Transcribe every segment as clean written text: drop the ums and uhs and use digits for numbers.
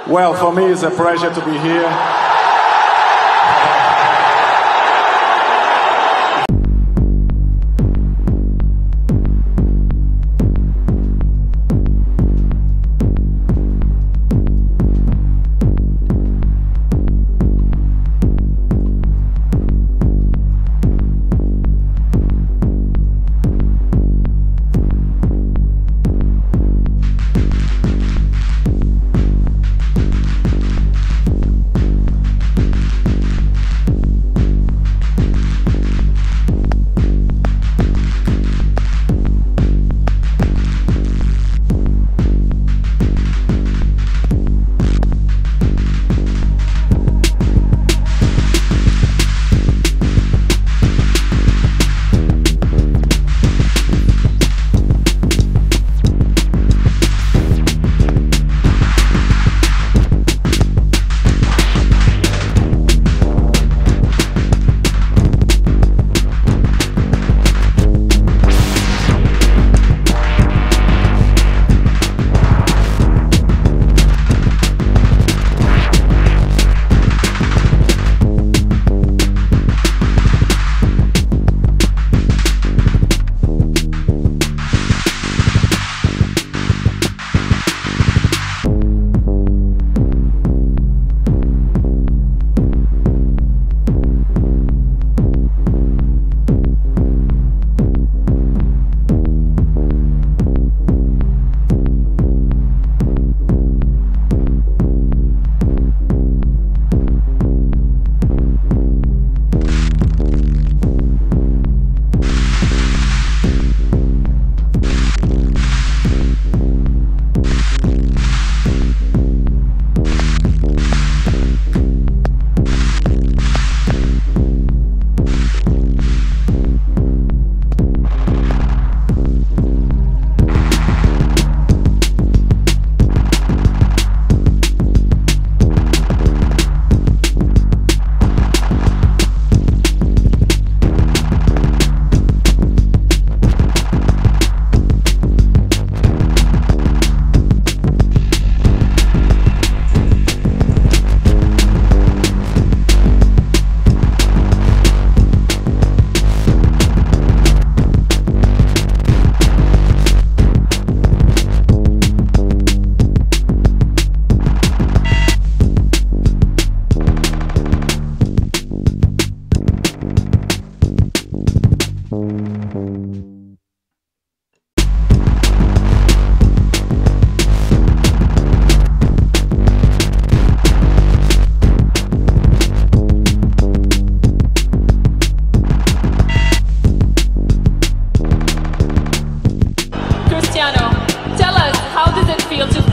Well, for me, it's a pleasure to be here.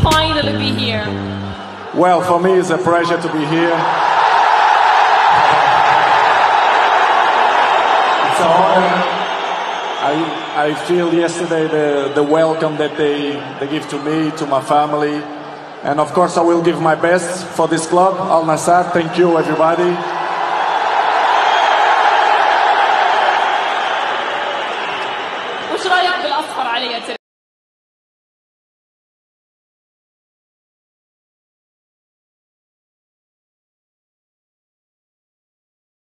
finally be here? Well, for me, it's a pleasure to be here. It's an honor. I feel yesterday the welcome that they give to me, to my family. And of course, I will give my best for this club, Al Nassr. Thank you, everybody.